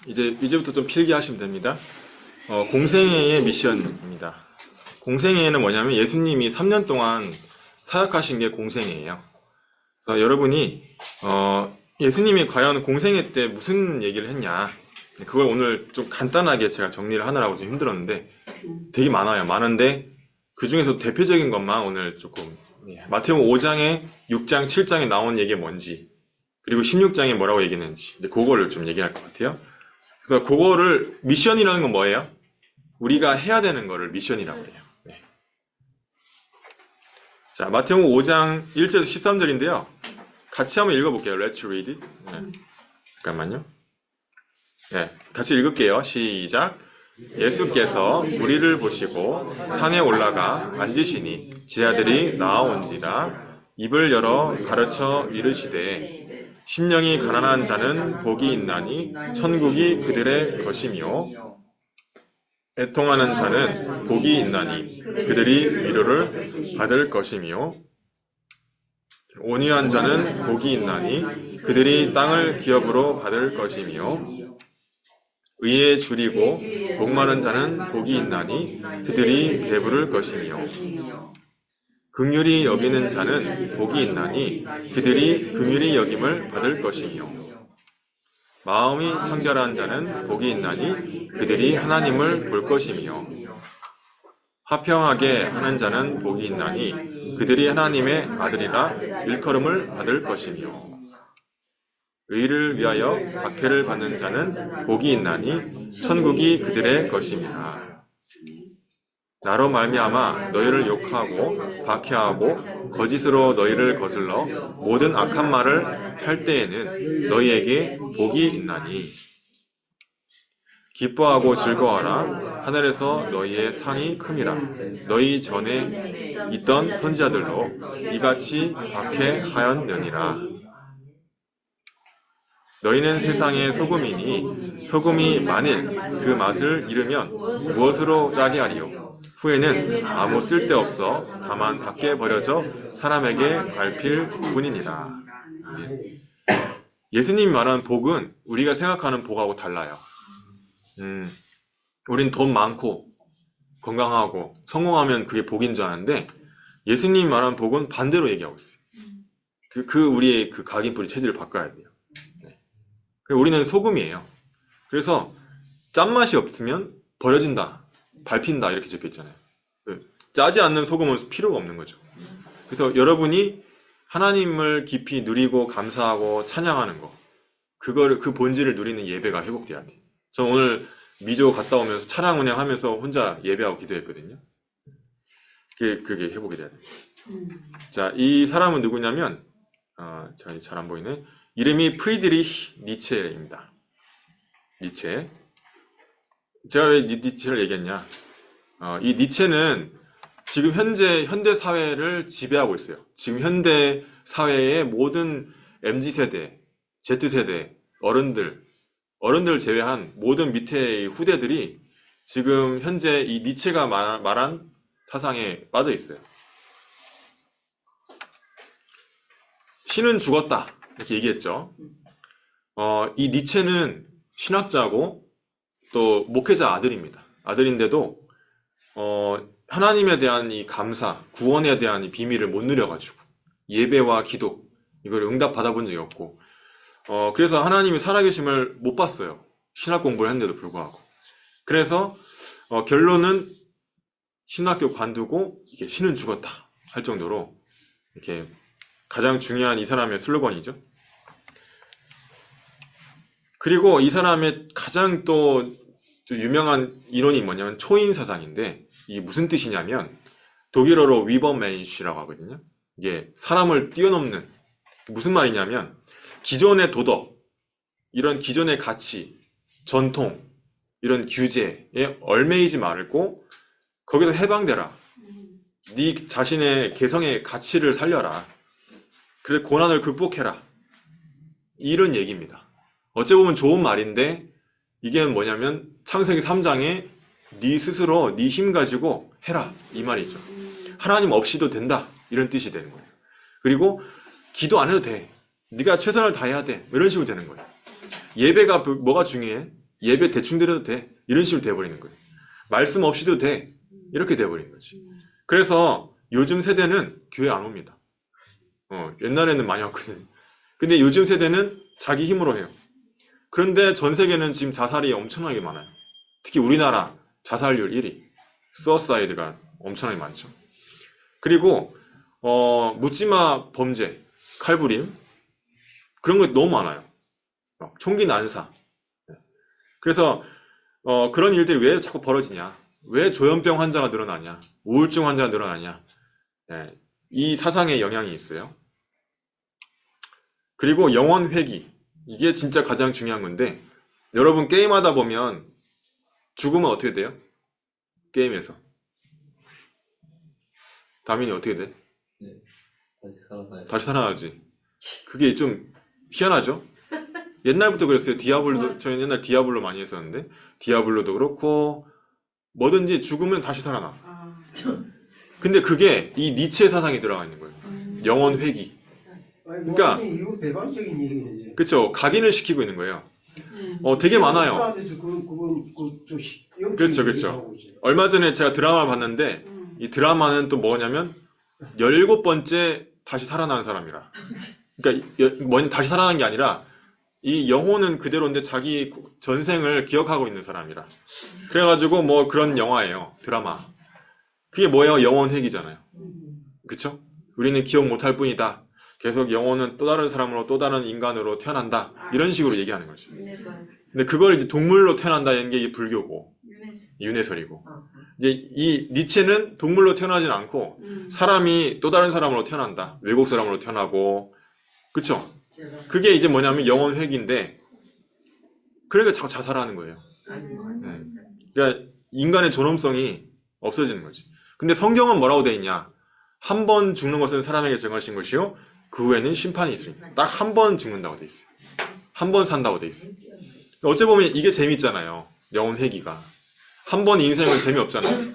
이제부터 좀 필기하시면 됩니다. 공생애의 미션입니다. 공생애는 뭐냐면 예수님이 3년 동안 사역하신 게 공생애예요. 그래서 여러분이 예수님이 과연 공생애 때 무슨 얘기를 했냐, 그걸 오늘 좀 간단하게 제가 정리를 하느라고 좀 힘들었는데 되게 많아요. 많은데 그 중에서 대표적인 것만 오늘 조금, 마태복음 5장에 6장, 7장에 나온 얘기가 뭔지, 그리고 16장에 뭐라고 얘기했는지, 그거를 좀 얘기할 것 같아요. 그래서 그거를, 미션이라는 건 뭐예요? 우리가 해야 되는 거를 미션이라고 해요. 네. 자, 마태복음 5장 1절에서 13절인데요. 같이 한번 읽어볼게요. Let's read it. 잠깐만요. 네, 같이 읽을게요. 시작. 예수께서 무리를 보시고 산에 올라가 앉으시니 제자들이 나아온지라 입을 열어 가르쳐 이르시되 심령이 가난한 자는 복이 있나니 천국이 그들의 것이며 애통하는 자는 복이 있나니 그들이 위로를 받을 것이며 온유한 자는 복이 있나니 그들이 땅을 기업으로 받을 것이며 의에 줄이고 목마른 자는 복이 있나니 그들이 배부를 것이며 긍휼히 여기는 자는 복이 있나니 그들이 긍휼히 여김을 받을 것이며 마음이 청결한 자는 복이 있나니 그들이 하나님을 볼 것이며 화평하게 하는 자는 복이 있나니 그들이 하나님의 아들이라 일컬음을 받을 것이며 의를 위하여 박해를 받는 자는 복이 있나니 천국이 그들의 것입니다. 나로 말미암아 너희를 욕하고 박해하고 거짓으로 너희를 거슬러 모든 악한 말을 할 때에는 너희에게 복이 있나니 기뻐하고 즐거워하라. 하늘에서 너희의 상이 큼이라. 너희 전에 있던 선지자들로 이같이 박해하였느니라. 너희는 세상의 소금이니 소금이 만일 그 맛을 잃으면 무엇으로 짜게 하리요? 후에는 아무 쓸데없어 다만 밖에 버려져 사람에게 밟힐 뿐이니라. 예수님이 말하는 복은 우리가 생각하는 복하고 달라요. 우린 돈 많고 건강하고 성공하면 그게 복인 줄 아는데 예수님이 말하는 복은 반대로 얘기하고 있어요. 우리의 그 각인뿌리 체질을 바꿔야 돼요. 우리는 소금이에요. 그래서 짠맛이 없으면 버려진다, 밟힌다 이렇게 적혀 있잖아요. 짜지 않는 소금은 필요가 없는 거죠. 그래서 여러분이 하나님을 깊이 누리고 감사하고 찬양하는 거, 그 본질을 누리는 예배가 회복돼야 돼요. 저 오늘 미조 갔다 오면서 차량 운행하면서 혼자 예배하고 기도했거든요. 그게 회복이 돼야 돼요. 자, 이 사람은 누구냐면 잘 안 보이네. 이름이 프리드리히 니체입니다. 니체. 제가 왜 니체를 얘기했냐? 이 니체는 지금 현대 사회를 지배하고 있어요. 지금 현대 사회의 모든 MZ세대, Z세대, 어른들 제외한 모든 밑에 후대들이 지금 현재 이 니체가 말한 사상에 빠져 있어요. 신은 죽었다. 이렇게 얘기했죠. 이 니체는 신학자고 또 목회자 아들인데도 하나님에 대한 이 감사, 구원에 대한 이 비밀을 못 누려가지고 예배와 기도 이걸 응답 받아본 적이 없고 그래서 하나님이 살아계심을 못 봤어요. 신학 공부를 했는데도 불구하고. 그래서 결론은 신학교 관두고 이게 신은 죽었다 할 정도로 이렇게 가장 중요한 이 사람의 슬로건이죠. 그리고 이 사람의 가장 또 유명한 이론이 뭐냐면 초인 사상인데 이게 무슨 뜻이냐면 독일어로 위버멘시라고 하거든요. 이게 사람을 뛰어넘는, 무슨 말이냐면 기존의 도덕, 이런 기존의 가치, 전통, 이런 규제에 얽매이지 말고 거기서 해방되라. 네 자신의 개성의 가치를 살려라. 그래 고난을 극복해라. 이런 얘기입니다. 어찌 보면 좋은 말인데 이게 뭐냐면 창세기 3장에 네 스스로 네 힘 가지고 해라 이 말이죠. 하나님 없이도 된다 이런 뜻이 되는 거예요. 그리고 기도 안 해도 돼. 네가 최선을 다해야 돼. 이런 식으로 되는 거예요. 예배가 뭐가 중요해? 예배 대충 드려도 돼. 이런 식으로 돼버리는 거예요. 말씀 없이도 돼. 이렇게 돼버리는 거지. 그래서 요즘 세대는 교회 안 옵니다. 옛날에는 많이 왔거든요. 근데 요즘 세대는 자기 힘으로 해요. 그런데 전 세계는 지금 자살이 엄청나게 많아요. 특히 우리나라 자살률 1위. 수어사이드가 엄청나게 많죠. 그리고 묻지마 범죄, 칼부림 그런 거 너무 많아요. 총기 난사. 그래서 그런 일들이 왜 자꾸 벌어지냐? 왜 조현병 환자가 늘어나냐? 우울증 환자가 늘어나냐? 예, 이 사상에 영향이 있어요. 그리고 영혼 회귀. 이게 진짜 가장 중요한 건데 여러분 게임하다 보면 죽으면 어떻게 돼요? 게임에서. 다민이 어떻게 돼? 네, 다시 살아나요. 다시 살아나지. 그게 좀 희한하죠? 옛날부터 그랬어요. 디아블로도, 저희는 옛날 디아블로 많이 했었는데, 디아블로도 그렇고, 뭐든지 죽으면 다시 살아나. 근데 그게 이 니체의 사상이 들어가 있는 거예요. 영혼 회귀. 그러니까, 이거 배반적인 얘기네. 그쵸. 각인을 시키고 있는 거예요. 되게 많아요. 그렇죠, 그렇죠. 얼마 전에 제가 드라마를 봤는데, 이 드라마는 또 뭐냐면, 17번째 다시 살아나는 사람이라. 그러니까, 다시 살아나는 게 아니라, 이 영혼은 그대로인데 자기 전생을 기억하고 있는 사람이라. 그래가지고 뭐 그런 영화예요. 드라마. 그게 뭐예요? 영혼 회귀잖아요. 그쵸? 우리는 기억 못할 뿐이다. 계속 영혼은 또 다른 사람으로 또 다른 인간으로 태어난다. 이런 식으로 얘기하는 거죠. 근데 그걸 이제 동물로 태어난다는 게 불교고 윤회설이고. 이제 이 니체는 동물로 태어나진 않고 사람이 또 다른 사람으로 태어난다. 외국 사람으로 태어나고. 그쵸? 그게 이제 뭐냐면 영혼 회귀인데 그러니까 자꾸 자살하는 거예요. 그러니까 인간의 존엄성이 없어지는 거지. 근데 성경은 뭐라고 돼 있냐? 한 번 죽는 것은 사람에게 정하신 것이요 그 후에는 심판이 있으니까 딱 한 번 죽는다고 돼 있어요. 한 번 산다고 돼 있어요. 어째 보면 이게 재밌잖아요. 영혼 회귀가 한 번 인생은 재미없잖아요.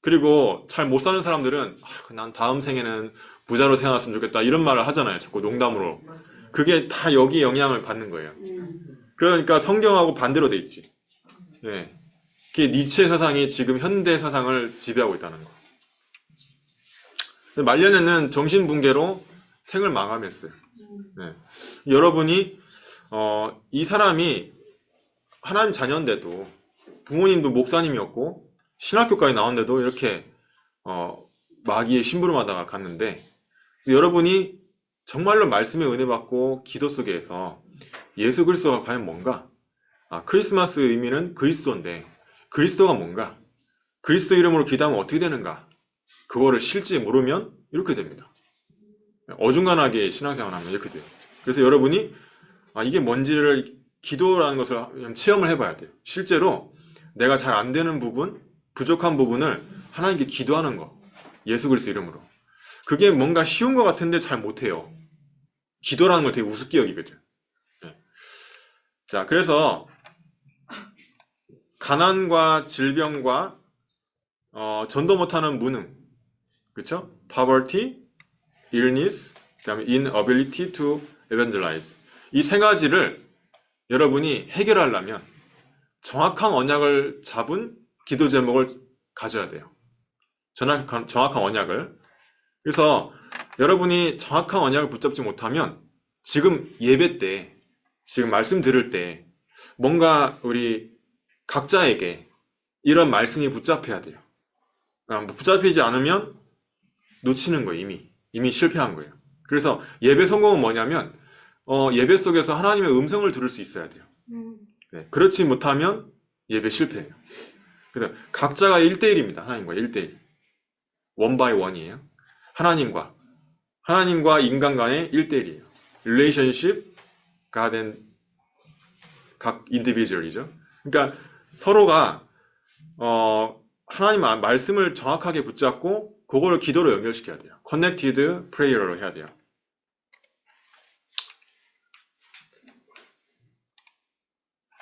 그리고 잘 못 사는 사람들은 난 다음 생에는 부자로 태어났으면 좋겠다 이런 말을 하잖아요. 자꾸 농담으로. 그게 다 여기 영향을 받는 거예요. 그러니까 성경하고 반대로 돼 있지. 네. 그게 니체 사상이 지금 현대 사상을 지배하고 있다는 거. 말년에는 정신붕괴로 생을 마감했어요. 네. 여러분이 이 사람이 하나님 자녀인데도 부모님도 목사님이었고 신학교까지 나왔는데도 이렇게 마귀의 심부름하다가 갔는데 여러분이 정말로 말씀의 은혜 받고 기도 속에서 예수 그리스도가 과연 뭔가? 크리스마스의 의미는 그리스도인데 그리스도가 뭔가? 그리스도 이름으로 기도하면 어떻게 되는가? 그거를 실제 모르면 이렇게 됩니다. 어중간하게 신앙생활을 하면 이렇게 돼요. 그래서 여러분이 이게 뭔지를 기도라는 것을 체험을 해봐야 돼요. 실제로 내가 잘 안 되는 부분, 부족한 부분을 하나님께 기도하는 거. 예수 그리스도 이름으로. 그게 뭔가 쉬운 것 같은데 잘 못해요. 기도라는 걸 되게 우습게 여기거든. 네. 자, 그래서 가난과 질병과 전도 못하는 무능, 그렇죠? Poverty, illness, 그다음에 inability to evangelize. 이 세 가지를 여러분이 해결하려면 정확한 언약을 잡은 기도 제목을 가져야 돼요. 정확한 언약을. 그래서 여러분이 정확한 언약을 붙잡지 못하면 지금 예배 때, 지금 말씀 들을 때 뭔가 우리 각자에게 이런 말씀이 붙잡혀야 돼요. 붙잡히지 않으면 놓치는 거예요. 이미 실패한 거예요. 그래서 예배 성공은 뭐냐면 예배 속에서 하나님의 음성을 들을 수 있어야 돼요. 네, 그렇지 못하면 예배 실패해요. 그래서 각자가 1대1입니다. 하나님과 1대1. 원 바이 원이에요. 하나님과 인간 간의 1대1이에요. relationship, God and 각 individual이죠. 그러니까 서로가 하나님 말씀을 정확하게 붙잡고 그거를 기도로 연결시켜야 돼요. connected prayer로 해야 돼요.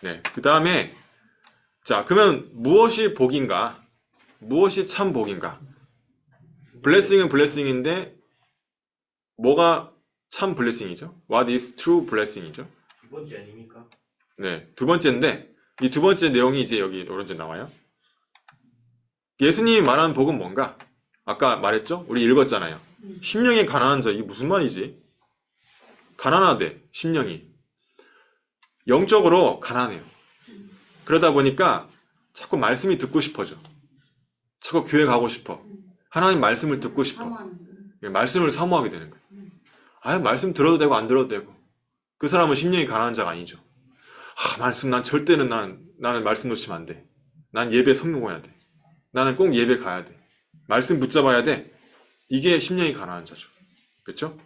네, 그 다음에 자, 그러면 무엇이 복인가? 무엇이 참 복인가? 블레싱은 블레싱인데 뭐가 참 블레싱이죠? What is true blessing이죠? 두 번째 아닙니까? 네, 두 번째인데 이 두 번째 내용이 이제 여기 오른쪽 나와요. 예수님이 말하는 복은 뭔가? 아까 말했죠? 우리 읽었잖아요. 심령이 가난한 자, 이게 무슨 말이지? 가난하대, 심령이. 영적으로 가난해요. 그러다 보니까 자꾸 말씀이 듣고 싶어져. 자꾸 교회 가고 싶어. 하나님 말씀을 듣고 싶어. 말씀을 사모하게 되는 거예요. 아유, 말씀 들어도 되고 안 들어도 되고. 그 사람은 심령이 가난한 자가 아니죠. 말씀 난 절대는 나는 말씀 놓치면 안 돼. 난 예배 성공해야 돼. 나는 꼭 예배 가야 돼. 말씀 붙잡아야 돼. 이게 심령이 가난한 자죠. 그렇죠?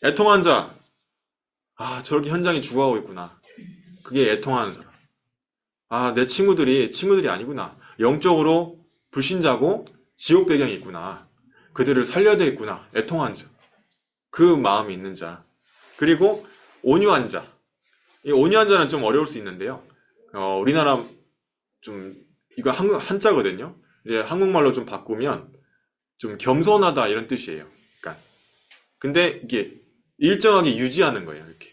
애통한 자. 저렇게 현장이 죽어가고 있구나. 그게 애통하는 사람. 내 친구들이 아니구나. 영적으로 불신자고 지옥 배경이 있구나. 그들을 살려야 되겠구나. 애통한 자. 그 마음이 있는 자. 그리고 온유한 자. 이 온유한 자는 좀 어려울 수 있는데요. 우리나라 좀 이거 한자거든요. 한국말로 좀 바꾸면 좀 겸손하다 이런 뜻이에요. 그러니까 근데 이게 일정하게 유지하는 거예요. 이렇게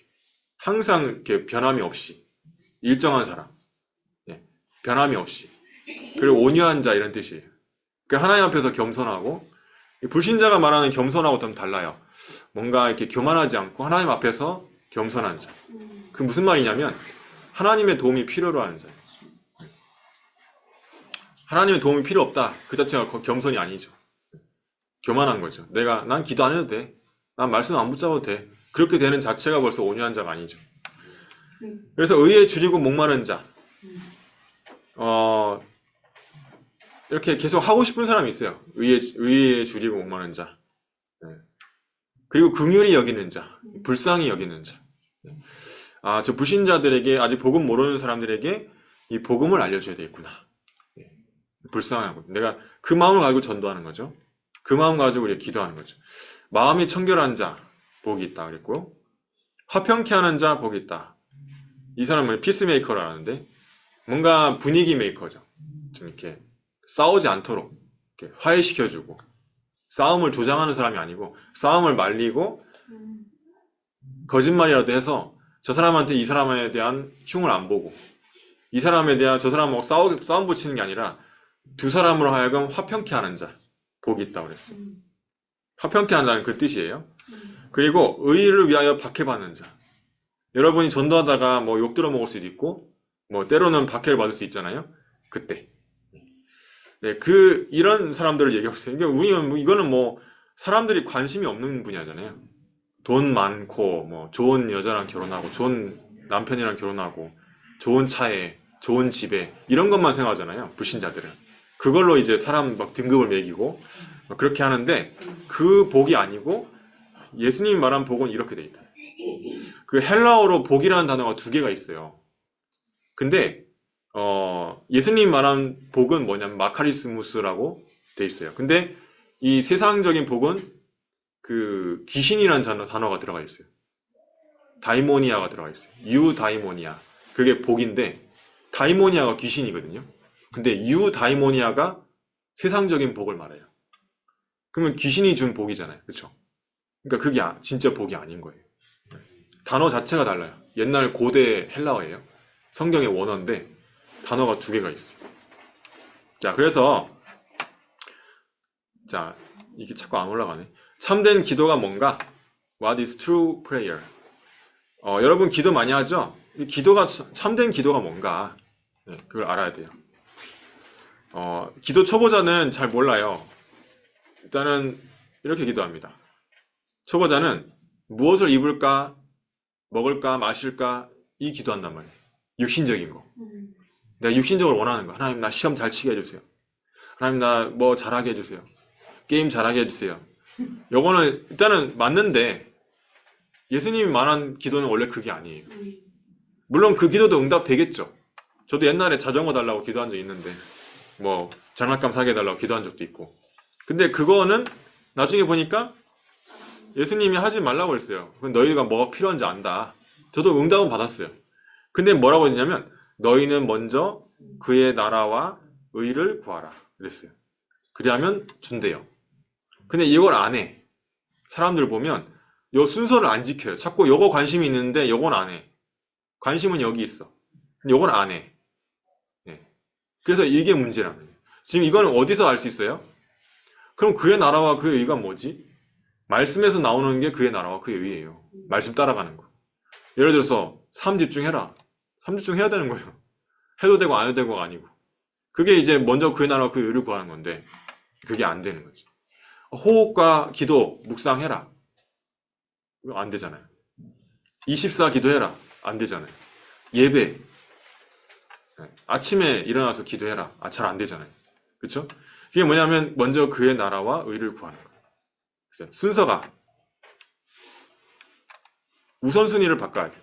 항상 이렇게 변함이 없이 일정한 사람, 변함이 없이. 그리고 온유한 자 이런 뜻이에요. 그러니까 하나님 앞에서 겸손하고 불신자가 말하는 겸손하고 좀 달라요. 뭔가 이렇게 교만하지 않고 하나님 앞에서 겸손한 자. 그 무슨 말이냐면 하나님의 도움이 필요로 하는 자예요. 하나님의 도움이 필요 없다. 그 자체가 겸손이 아니죠. 교만한 거죠. 난 기도 안 해도 돼. 난 말씀 안 붙잡아도 돼. 그렇게 되는 자체가 벌써 온유한 자가 아니죠. 그래서 의에 줄이고 목마른 자. 이렇게 계속 하고 싶은 사람이 있어요. 의에 줄이고 목마른 자. 그리고 긍휼히 여기는 자. 불쌍히 여기는 자. 저 불신자들에게, 아직 복음 모르는 사람들에게 이 복음을 알려줘야 되겠구나. 불쌍하고. 내가 그 마음을 가지고 전도하는 거죠. 그 마음 가지고 우리가 기도하는 거죠. 마음이 청결한 자, 복이 있다 그랬고요. 화평케 하는 자, 복이 있다. 이 사람은 피스메이커라는데, 뭔가 분위기 메이커죠. 좀 이렇게 싸우지 않도록 이렇게 화해시켜주고, 싸움을 조장하는 사람이 아니고, 싸움을 말리고, 거짓말이라도 해서 저 사람한테 이 사람에 대한 흉을 안 보고, 이 사람에 대한 저 사람하고 싸움 붙이는 게 아니라 두 사람으로 하여금 화평케 하는 자, 복이 있다고 그랬어요. 화평케 한다는 그 뜻이에요. 그리고 의를 위하여 박해받는 자. 여러분이 전도하다가 뭐 욕 들어먹을 수도 있고, 뭐 때로는 박해를 받을 수 있잖아요. 그때. 이런 사람들을 얘기하고 있어요. 그러니까 이거는 뭐 사람들이 관심이 없는 분야잖아요. 돈 많고, 뭐 좋은 여자랑 결혼하고, 좋은 남편이랑 결혼하고, 좋은 차에, 좋은 집에 이런 것만 생각하잖아요. 불신자들은. 그걸로 이제 사람 막 등급을 매기고 그렇게 하는데 그 복이 아니고 예수님이 말한 복은 이렇게 돼 있다. 그 헬라어로 복이라는 단어가 두 개가 있어요. 근데 예수님이 말한 복은 뭐냐면 마카리스무스라고 돼 있어요. 근데 이 세상적인 복은 그 귀신이라는 단어가 들어가 있어요. 다이모니아가 들어가 있어요. 유다이모니아. 그게 복인데 다이모니아가 귀신이거든요. 근데 유다이모니아가 세상적인 복을 말해요. 그러면 귀신이 준 복이잖아요. 그렇죠? 그러니까 그게 진짜 복이 아닌 거예요. 단어 자체가 달라요. 옛날 고대 헬라어예요. 성경의 원어인데 단어가 두 개가 있어요. 자, 그래서 이게 자꾸 안 올라가네. 참된 기도가 뭔가? What is true prayer? 여러분 기도 많이 하죠? 참된 기도가 뭔가? 그걸 알아야 돼요. 기도 초보자는 잘 몰라요. 일단은 이렇게 기도합니다. 초보자는 무엇을 입을까, 먹을까, 마실까 이 기도한단 말이에요. 육신적인 거. 내가 육신적으로 원하는 거. 하나님 나 시험 잘 치게 해주세요. 하나님 나 뭐 잘하게 해주세요. 게임 잘하게 해주세요. 요거는 일단은 맞는데 예수님이 말한 기도는 원래 그게 아니에요. 물론 그 기도도 응답 되겠죠. 저도 옛날에 자전거 달라고 기도한 적 있는데 뭐 장난감 사게 해달라고 기도한 적도 있고. 근데 그거는 나중에 보니까 예수님이 하지 말라고 했어요. 너희가 뭐가 필요한지 안다. 저도 응답은 받았어요. 근데 뭐라고 했냐면 너희는 먼저 그의 나라와 의를 구하라 그랬어요. 그리하면 준대요. 근데 이걸 안 해. 사람들 보면 요 순서를 안 지켜요. 자꾸 요거 관심이 있는데 요건 안 해. 관심은 여기 있어. 근데 요건 안 해. 그래서 이게 문제라는 거예요. 지금 이거는 어디서 알 수 있어요? 그럼 그의 나라와 그의 의가 뭐지? 말씀에서 나오는 게 그의 나라와 그의 의예요. 말씀 따라가는 거. 예를 들어서 삶 집중해라. 삶 집중해야 되는 거예요. 해도 되고 안 해도 되고가 아니고. 그게 이제 먼저 그의 나라와 그의 의를 구하는 건데 그게 안 되는 거죠. 호흡과 기도 묵상해라. 이거 안 되잖아요. 24 기도해라. 안 되잖아요. 예배. 아침에 일어나서 기도해라. 잘 안 되잖아요. 그렇죠? 그게 뭐냐면 먼저 그의 나라와 의를 구하는 거예요. 그래서 순서가 우선순위를 바꿔야 돼요.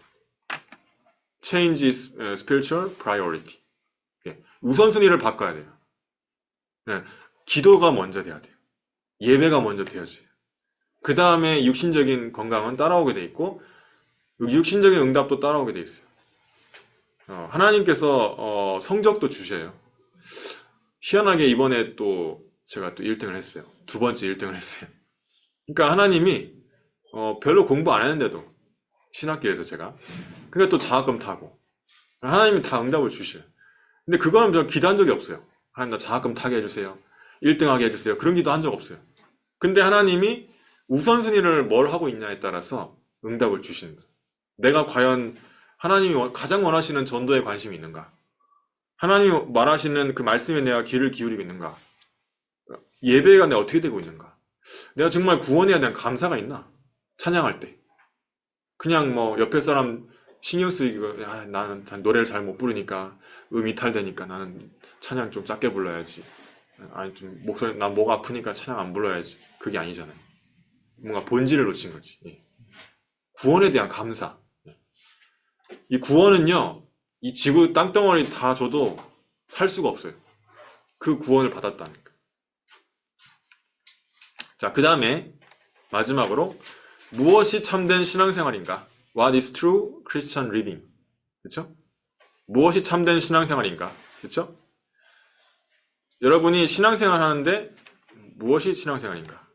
Change spiritual priority. 우선순위를 바꿔야 돼요. 기도가 먼저 돼야 돼요. 예배가 먼저 되어져요. 그 다음에 육신적인 건강은 따라오게 돼 있고 육신적인 응답도 따라오게 돼 있어요. 하나님께서 성적도 주셔요. 희한하게 이번에 또 제가 또 1등을 했어요. 두 번째 1등을 했어요. 그러니까 하나님이 별로 공부 안 했는데도 신학교에서 제가 그러니까 또 장학금 타고 하나님이 다 응답을 주셔요. 근데 그거는 저 기도한 적이 없어요. 하나님 나 장학금 타게 해주세요. 1등하게 해주세요. 그런 기도 한 적 없어요. 근데 하나님이 우선순위를 뭘 하고 있냐에 따라서 응답을 주시는 거예요. 내가 과연 하나님이 가장 원하시는 전도에 관심이 있는가? 하나님이 말하시는 그 말씀에 내가 귀를 기울이고 있는가? 예배가 내가 어떻게 되고 있는가? 내가 정말 구원에 대한 감사가 있나? 찬양할 때. 그냥 뭐 옆에 사람 신경 쓰이고 나는 노래를 잘 못 부르니까 이탈되니까 나는 찬양 좀 작게 불러야지. 아니 좀 목소리 난 목 아프니까 찬양 안 불러야지. 그게 아니잖아요. 뭔가 본질을 놓친 거지. 구원에 대한 감사. 이 구원은요, 이 지구 땅덩어리 다 줘도 살 수가 없어요. 그 구원을 받았다니까. 자, 그 다음에 마지막으로 무엇이 참된 신앙생활인가? What is true Christian living? 그렇죠? 무엇이 참된 신앙생활인가? 그렇죠? 여러분이 신앙생활 하는데 무엇이 신앙생활인가?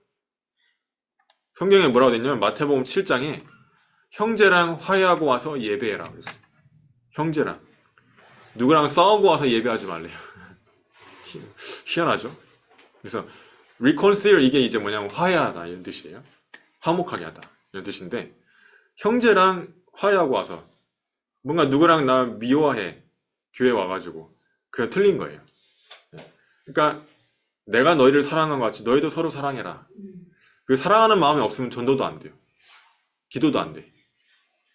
성경에 뭐라고 되어 있냐면 마태복음 7장에 형제랑 화해하고 와서 예배해라 그랬어요. 형제랑. 누구랑 싸우고 와서 예배하지 말래요. 희한하죠? 그래서 reconcile 이게 이제 뭐냐면 화해하다 이런 뜻이에요. 화목하게 하다 이런 뜻인데 형제랑 화해하고 와서 뭔가 누구랑 나 미워해 교회 와가지고 그게 틀린 거예요. 그러니까 내가 너희를 사랑한 것 같이 너희도 서로 사랑해라. 그 사랑하는 마음이 없으면 전도도 안 돼요. 기도도 안 돼.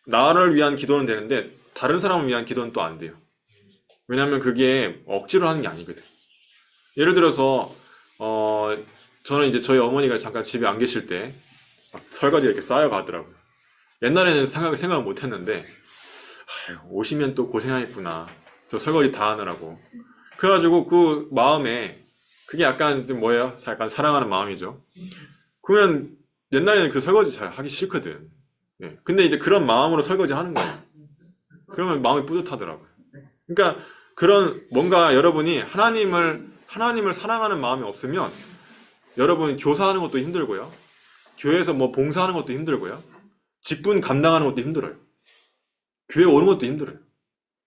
나를 위한 기도는 되는데 다른 사람을 위한 기도는 또 안 돼요. 왜냐하면 그게 억지로 하는 게 아니거든. 예를 들어서 저는 이제 저희 어머니가 잠깐 집에 안 계실 때 설거지가 이렇게 쌓여가더라고요. 옛날에는 생각을 못 했는데 오시면 또 고생하겠구나. 저 설거지 다 하느라고. 그래가지고 그 마음에 그게 약간 좀 뭐예요? 약간 사랑하는 마음이죠. 그러면 옛날에는 그 설거지 잘 하기 싫거든. 근데 이제 그런 마음으로 설거지 하는 거예요. 그러면 마음이 뿌듯하더라고요. 그러니까 그런 뭔가 여러분이 하나님을 사랑하는 마음이 없으면 여러분이 교사하는 것도 힘들고요. 교회에서 뭐 봉사하는 것도 힘들고요. 직분 감당하는 것도 힘들어요. 교회 오는 것도 힘들어요.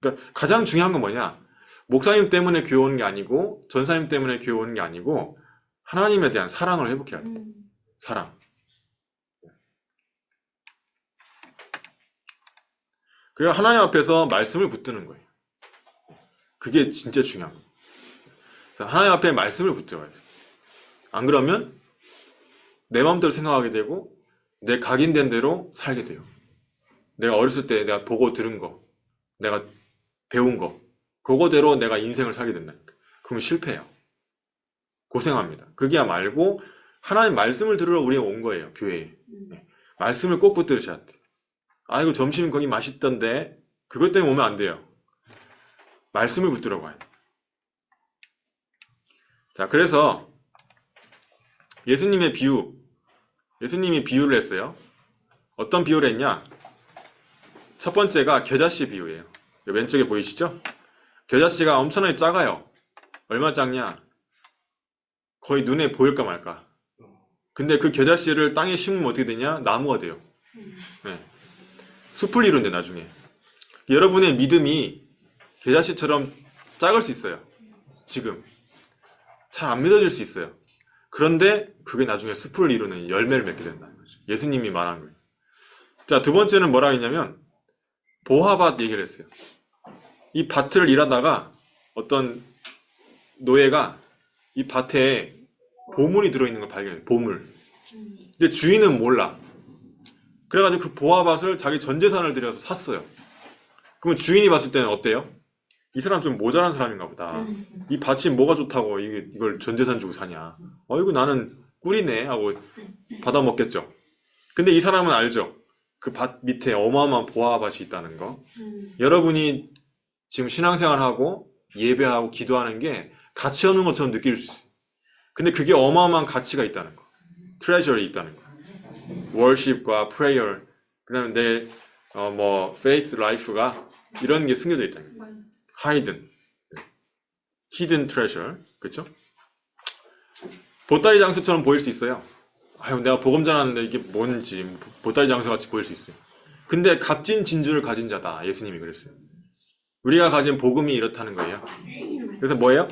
그러니까 가장 중요한 건 뭐냐? 목사님 때문에 교회 오는 게 아니고 전사님 때문에 교회 오는 게 아니고 하나님에 대한 사랑을 회복해야 돼요. 사랑. 그리고 하나님 앞에서 말씀을 붙드는 거예요. 그게 진짜 중요한 거예요. 하나님 앞에 말씀을 붙들어야 돼요. 안 그러면 내 마음대로 생각하게 되고 내 각인된 대로 살게 돼요. 내가 어렸을 때 내가 보고 들은 거, 내가 배운 거, 그거대로 내가 인생을 살게 된다니까. 그러면 실패해요. 고생합니다. 그게 말고 하나님 말씀을 들으러 우리가 온 거예요. 교회에. 말씀을 꼭 붙들으셔야 돼요. 아이고 점심 거기 맛있던데 그것 때문에 오면 안 돼요. 말씀을 붙들어 가요. 자, 그래서 예수님이 비유를 했어요. 어떤 비유를 했냐? 첫 번째가 겨자씨 비유예요. 왼쪽에 보이시죠? 겨자씨가 엄청나게 작아요. 얼마 작냐? 거의 눈에 보일까 말까. 근데 그 겨자씨를 땅에 심으면 어떻게 되냐? 나무가 돼요. 숲을 이룬대 나중에. 여러분의 믿음이 겨자씨처럼 작을 수 있어요. 지금. 잘 안 믿어질 수 있어요. 그런데 그게 나중에 숲을 이루는 열매를 맺게 된다는 거죠. 예수님이 말한 거예요. 자, 두 번째는 뭐라 했냐면 보화밭 얘기를 했어요. 이 밭을 일하다가 어떤 노예가 이 밭에 보물이 들어있는 걸 발견해요. 보물. 근데 주인은 몰라. 그래가지고 그 보화밭을 자기 전 재산을 들여서 샀어요. 그러면 주인이 봤을 때는 어때요? 이 사람 좀 모자란 사람인가 보다. 이 밭이 뭐가 좋다고 이걸 전 재산 주고 사냐. 이거 나는 꿀이네 하고 받아먹겠죠. 근데 이 사람은 알죠. 그 밭 밑에 어마어마한 보화밭이 있다는 거. 여러분이 지금 신앙생활하고 예배하고 기도하는 게 가치 없는 것처럼 느낄 수 있어요. 근데 그게 어마어마한 가치가 있다는 거. 트레저리 있다는 거. 월십과 프레이어, 그다음에 내 faith life가 이런 게 숨겨져 있다는 거. hidden treasure, 그렇죠? 보따리 장수처럼 보일 수 있어요. 아유, 내가 복음 전하는데 이게 뭔지 보따리 장수 같이 보일 수 있어요. 근데 값진 진주를 가진 자다. 예수님이 그랬어요. 우리가 가진 복음이 이렇다는 거예요. 그래서 뭐예요?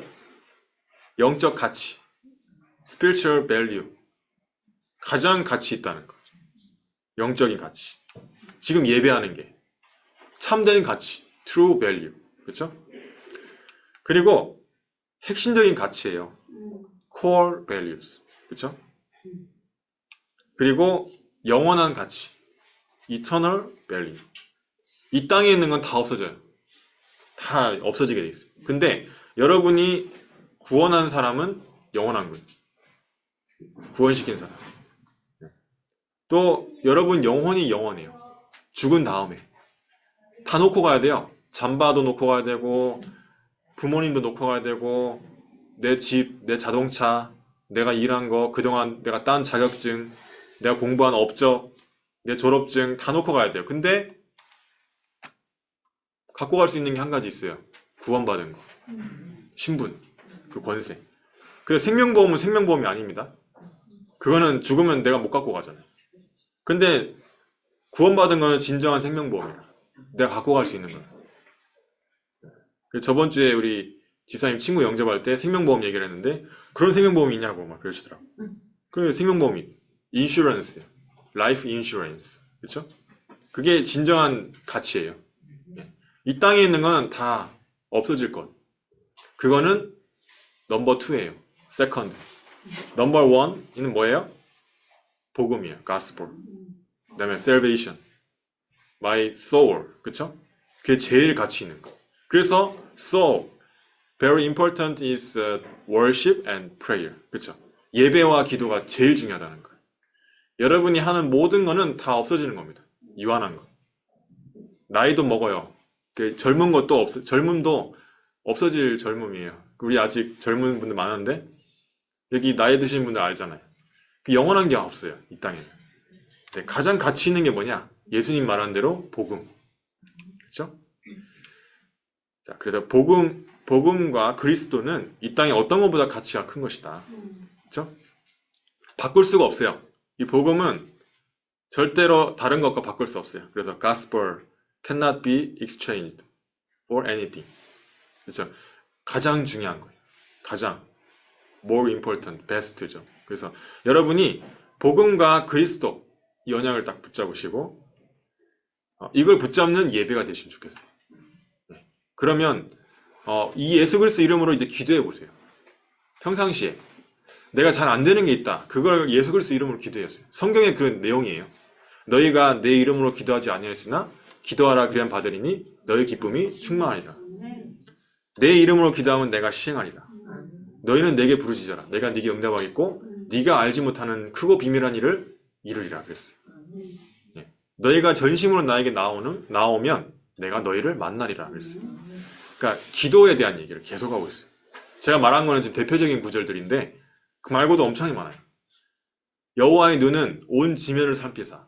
영적 가치, spiritual value, 가장 가치 있다는 거죠. 영적인 가치. 지금 예배하는 게 참된 가치, true value, 그렇죠? 그리고 핵심적인 가치예요. core values, 그렇죠? 그리고 영원한 가치, eternal value. 이 땅에 있는 건 다 없어져요. 다 없어지게 돼 있어요. 근데 여러분이 구원한 사람은 영원한 거예요. 구원시킨 사람. 또 여러분 영혼이 영원해요. 죽은 다음에 다 놓고 가야 돼요. 잠바도 놓고 가야 되고 부모님도 놓고 가야 되고 내 집, 내 자동차, 내가 일한 거, 그동안 내가 딴 자격증, 내가 공부한 업적, 내 졸업증 다 놓고 가야 돼요. 근데 갖고 갈 수 있는 게 한 가지 있어요. 구원받은 거. 신분, 그 권세. 그래서 생명보험은 생명보험이 아닙니다. 그거는 죽으면 내가 못 갖고 가잖아요. 근데 구원받은 거는 진정한 생명보험이야. 내가 갖고 갈 수 있는 거야. 저번 주에 우리 집사님 친구 영접할 때 생명보험 얘기를 했는데 그런 생명보험이 있냐고 막 그러시더라고. 그 생명보험이 인슈런스예요. 라이프 인슈런스. 그렇죠? 그게 진정한 가치예요. 이 땅에 있는 건 다 없어질 것. 그거는 넘버 2예요. 세컨드. 넘버 1은 뭐예요? 복음이에요. gospel. 그 다음에 salvation. my soul. 그쵸? 그게 제일 가치 있는 거. 그래서 soul. very important is worship and prayer. 그쵸? 예배와 기도가 제일 중요하다는 거예요. 여러분이 하는 모든 거는 다 없어지는 겁니다. 유한한 거. 나이도 먹어요. 그 젊은 것도 젊음도 없어질 젊음이에요. 우리 아직 젊은 분들 많은데 여기 나이 드신 분들 알잖아요. 그 영원한 게 없어요. 이 땅에는. 네, 가장 가치 있는 게 뭐냐? 예수님 말한 대로 복음. 그렇죠? 자, 그래서 복음과 그리스도는 이 땅에 어떤 것보다 가치가 큰 것이다. 그렇죠? 바꿀 수가 없어요. 이 복음은 절대로 다른 것과 바꿀 수 없어요. 그래서 gospel cannot be exchanged for anything. 그렇죠? 가장 중요한 거예요. 가장 more important, best죠. 그래서 여러분이 복음과 그리스도 이 언약을 딱 붙잡으시고 이걸 붙잡는 예배가 되시면 좋겠어요. 네. 그러면 이 예수 그리스도 이름으로 이제 기도해 보세요. 평상시에 내가 잘 안 되는 게 있다. 그걸 예수 그리스도 이름으로 기도했어요. 성경에 그런 내용이에요. 너희가 내 이름으로 기도하지 아니하였으나 기도하라 그리한 바되리니 너희 기쁨이 충만하리라. 내 이름으로 기도하면 내가 시행하리라. 너희는 내게 부르짖어라. 내가 네게 응답하겠고 네가 알지 못하는 크고 비밀한 일을 이루리라 그랬어요. 예. 너희가 전심으로 나에게 나오면 내가 너희를 만나리라 그랬어요. 그러니까 기도에 대한 얘기를 계속하고 있어요. 제가 말한 거는 지금 대표적인 구절들인데 그 말고도 엄청나게 많아요. 여호와의 눈은 온 지면을 살피사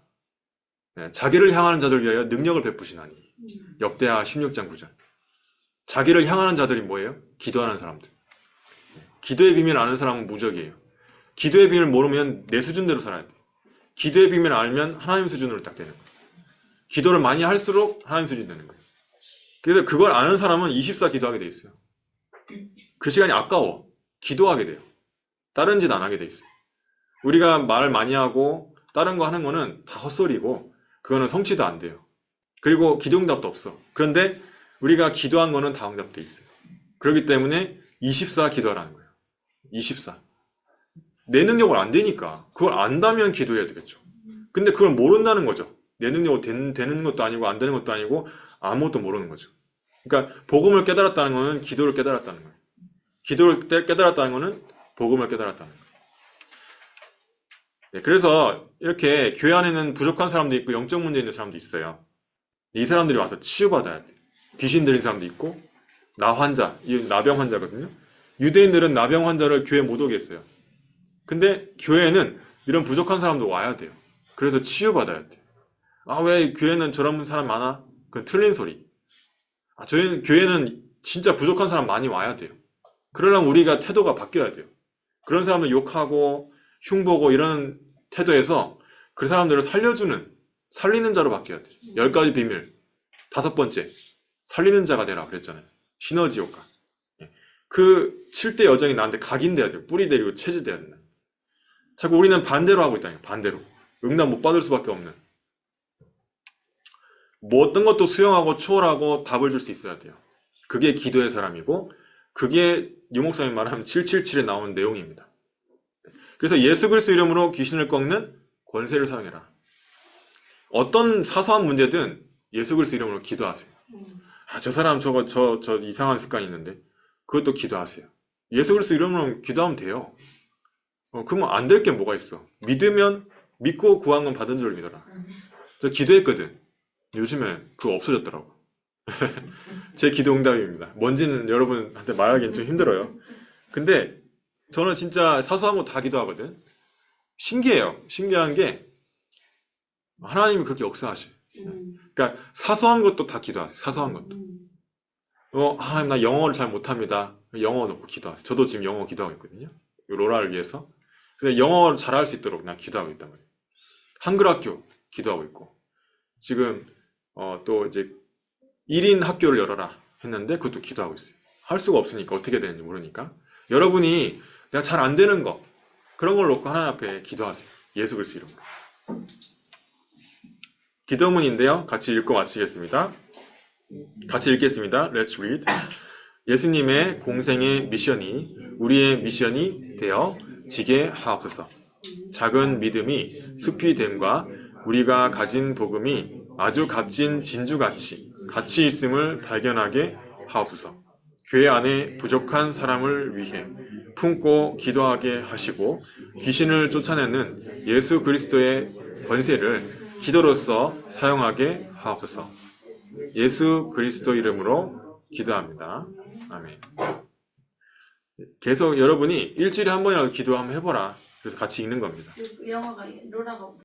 자기를 향하는 자들 위하여 능력을 베푸시나니. 역대하 16장 9절. 자기를 향하는 자들이 뭐예요? 기도하는 사람들. 기도의 비밀을 아는 사람은 무적이에요. 기도의 비밀을 모르면 내 수준대로 살아야 돼. 기도의 비밀을 알면 하나님 수준으로 딱 되는 거예요. 기도를 많이 할수록 하나님 수준이 되는 거예요. 그래서 그걸 아는 사람은 24 기도하게 돼 있어요. 그 시간이 아까워. 기도하게 돼요. 다른 짓 안 하게 돼 있어요. 우리가 말 많이 하고 다른 거 하는 거는 다 헛소리고 그거는 성취도 안 돼요. 그리고 기도응답도 없어. 그런데 우리가 기도한 거는 다 응답돼 있어요. 그렇기 때문에 24 기도하라는 거예요. 24. 내 능력으로 안 되니까 그걸 안다면 기도해야 되겠죠. 근데 그걸 모른다는 거죠. 내 능력으로 되는 것도 아니고 안 되는 것도 아니고 아무것도 모르는 거죠. 그러니까 복음을 깨달았다는 거는 기도를 깨달았다는 거예요. 기도를 깨달았다는 거는 복음을 깨달았다는 거예요. 네, 그래서 이렇게 교회 안에는 부족한 사람도 있고 영적 문제 있는 사람도 있어요. 이 사람들이 와서 치유받아야 돼. 귀신 들린 사람도 있고 나 환자, 이 나병 환자거든요. 유대인들은 나병 환자를 교회 못 오게 했어요. 근데 교회에는 이런 부족한 사람도 와야 돼요. 그래서 치유받아야 돼요. 아, 왜 교회는 저런 사람 많아? 그건 틀린 소리. 저희 교회는 진짜 부족한 사람 많이 와야 돼요. 그러려면 우리가 태도가 바뀌어야 돼요. 그런 사람들 욕하고 흉보고 이런 태도에서 그 사람들을 살리는 자로 바뀌어야 돼요. 10가지 비밀. 5번째, 살리는 자가 되라 그랬잖아요. 시너지 효과. 그 7대 여정이 나한테 각인돼야 돼요. 뿌리 내리고 체질돼야 된다. 자꾸 우리는 반대로 하고 있다니까. 반대로. 응답 못 받을 수밖에 없는. 뭐 어떤 것도 수용하고 초월하고 답을 줄 수 있어야 돼요. 그게 기도의 사람이고 그게 유목사님 말하면 777에 나오는 내용입니다. 그래서 예수 그리스도 이름으로 귀신을 꺾는 권세를 사용해라. 어떤 사소한 문제든 예수 그리스도 이름으로 기도하세요. 저 사람 저 이상한 습관이 있는데 그것도 기도하세요. 예수 그리스도 이름으로 기도하면 돼요. 그러면 안 될 게 뭐가 있어. 믿으면 믿고 구한 건 받은 줄 믿어라. 저 기도했거든. 요즘에 그거 없어졌더라고. 제 기도 응답입니다. 뭔지는 여러분한테 말하기는 좀 힘들어요. 근데 저는 진짜 사소한 거 다 기도하거든. 신기해요. 신기한 게 하나님이 그렇게 역사하셔요. 그러니까 사소한 것도 다 기도하세요. 사소한 것도. 나 영어를 잘 못합니다. 영어 놓고 기도하세요. 저도 지금 영어 기도하고 있거든요. 로라를 위해서. 근데 영어를 잘할 수 있도록 난 기도하고 있단 말이에요. 한글 학교 기도하고 있고. 지금 또 이제 1인 학교를 열어라 했는데 그것도 기도하고 있어요. 할 수가 없으니까 어떻게 되는지 모르니까. 여러분이 내가 잘 안 되는 거 그런 걸 놓고 하나님 앞에 기도하세요. 예수 그리스도 이름으로. 기도문인데요. 같이 읽고 마치겠습니다. 같이 읽겠습니다. Let's read. 예수님의 공생의 미션이 우리의 미션이 되어 지게 하옵소서. 작은 믿음이 숲이 됨과 우리가 가진 복음이 아주 값진 진주같이 가치 있음을 발견하게 하옵소서. 교회 안에 부족한 사람을 위해 품고 기도하게 하시고 귀신을 쫓아내는 예수 그리스도의 권세를 기도로서 사용하게 하옵소서. 예수 그리스도 이름으로 기도합니다. 아멘. 계속 여러분이 일주일에 한 번이라도 기도 한번 해보라. 그래서 같이 읽는 겁니다. 그 영화가 로라가